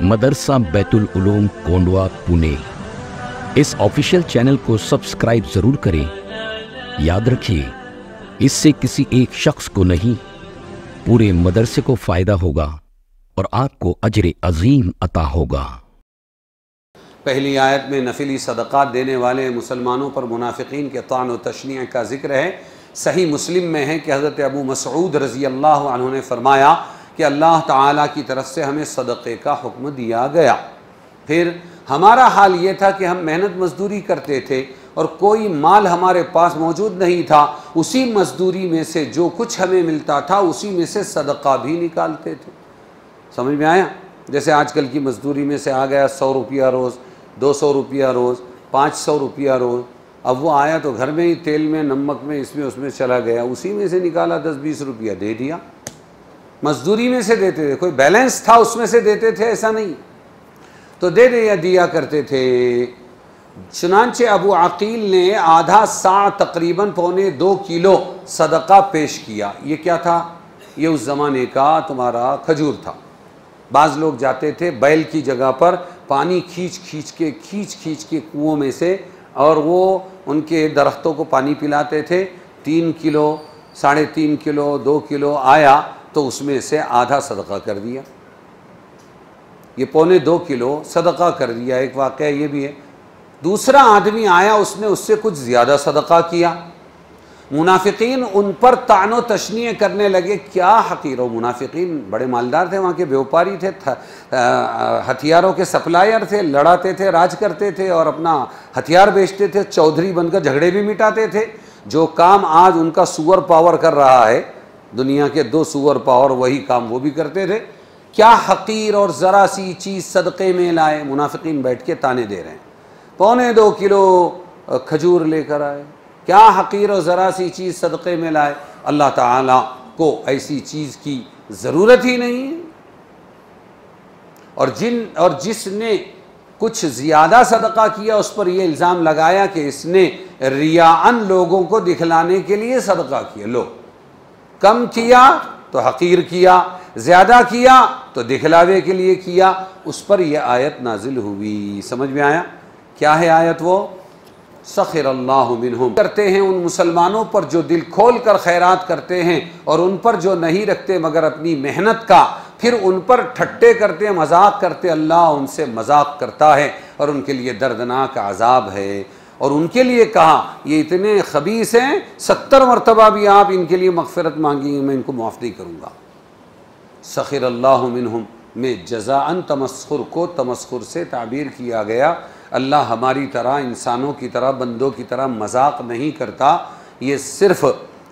मदरसा बैतुल उलूम कोंडवा पुणे। इस official channel को subscribe जरूर करें। याद रखिए, इससे किसी एक शख्स को नहीं, पूरे मदरसे को फायदा होगा और आपको अजर अजीम अता होगा। पहली आयत में नफिली सदक़ात देने वाले मुसलमानों पर मुनाफिकीन के तान व तशनीअ का जिक्र है। सही मुस्लिम में है कि हज़रत अबू मसऊद रज़ी अल्लाह अन्हु ने फरमाया कि अल्लाह ताला की तरफ से हमें सदक़े का हुक्म दिया गया। फिर हमारा हाल ये था कि हम मेहनत मजदूरी करते थे और कोई माल हमारे पास मौजूद नहीं था, उसी मजदूरी में से जो कुछ हमें मिलता था उसी में से सदक़ा भी निकालते थे। समझ में आया? जैसे आजकल की मजदूरी में से आ गया 100 रुपया रोज़, 200 रुपया रोज़, 500 रुपया रोज़। अब वो आया तो घर में ही तेल में, नमक में, इसमें उसमें चला गया, उसी में से निकाला 10-20 रुपया दे दिया। मजदूरी में से देते थे, कोई बैलेंस था उसमें से देते थे ऐसा नहीं, तो दे दिया करते थे। चुनांचे अबू अकील ने आधा सा तकरीबन 1.25 किलो सदका पेश किया। ये क्या था? ये उस ज़माने का तुम्हारा खजूर था। बाज़ लोग जाते थे बैल की जगह पर पानी खींच खींच के कुओं में से, और वो उनके दरख्तों को पानी पिलाते थे। 3 किलो, 3.5 किलो, 2 किलो आया तो उसमें से आधा सदका कर दिया। ये 1.25 किलो सदका कर दिया। एक वाक़या ये भी है, दूसरा आदमी आया, उसने उससे कुछ ज़्यादा सदका किया। मुनाफिकीन उन पर तानो तशनीय करने लगे, क्या हकीर हो। मुनाफिकीन बड़े मालदार थे, वहाँ के व्यापारी थे, हथियारों के सप्लायर थे, लड़ाते थे, राज करते थे और अपना हथियार बेचते थे, चौधरी बनकर झगड़े भी मिटाते थे। जो काम आज उनका सुअर पावर कर रहा है, दुनिया के 2 सुअर पावर, वही काम वो भी करते थे। क्या हकीर और ज़रा सी चीज़ सदक़े में लाए। मुनाफिकीन बैठ के ताने दे रहे हैं। 1.25 किलो खजूर लेकर आए, क्या हकीर और ज़रा सी चीज़ सदक़े में लाए। अल्लाह ताला को ऐसी चीज़ की ज़रूरत ही नहीं है। और जिसने कुछ ज़्यादा सदका किया उस पर यह इल्ज़ाम लगाया कि इसने रियाअन लोगों को दिखलाने के लिए सदका किया। लो, कम किया तो हकीर किया, ज़्यादा किया तो दिखलावे के लिए किया। उस पर यह आयत नाजिल हुई। समझ में आया? क्या है आयत? वो सखिरल्लाहु मिनहुम, करते हैं उन मुसलमानों पर जो दिल खोल कर खैरात करते हैं, और उन पर जो नहीं रखते मगर अपनी मेहनत का, फिर उन पर ठट्टे करते हैं, मजाक करते। अल्लाह उनसे मजाक करता है और उनके लिए दर्दनाक अज़ाब है। और उनके लिए कहा, ये इतने खबीस हैं, 70 मरतबा भी आप इनके लिए मग़फ़िरत मांगी, मैं इनको माफ़ नहीं करूँगा। सखिरल्लाहु मिनहुम में जज़ाअन तमस्खुर को तमस्खुर से ताबीर किया गया। अल्लाह हमारी तरह, इंसानों की तरह, बंदों की तरह मजाक नहीं करता। ये सिर्फ़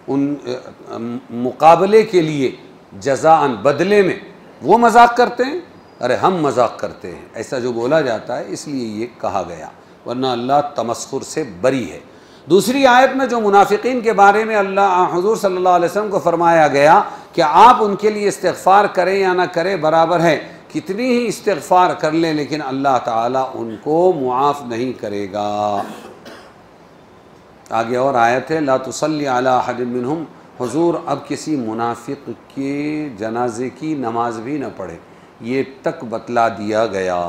उन मुकाबले के लिए, जज़ाअन बदले में वो मजाक करते हैं, अरे हम मजाक करते हैं, ऐसा जो बोला जाता है, इसलिए ये कहा गया, वरना अल्लाह तमस्खुर से बरी है। दूसरी आयत में जो मुनाफिकीन के बारे में अल्लाह हुज़ूर सल्लल्लाहु अलैहि वसल्लम को फरमाया गया कि आप उनके लिए इस्तिग़फ़ार करें या ना करें बराबर है, कितनी ही इस्तिग़फ़ार कर लें लेकिन अल्लाह ताला उनको मुआफ़ नहीं करेगा। आगे और आयत है, ला तुसल्ली अला अहदिन मिनहुम, हुज़ूर अब किसी मुनाफिक के जनाजे की नमाज भी न पढ़े, ये तक बतला दिया गया।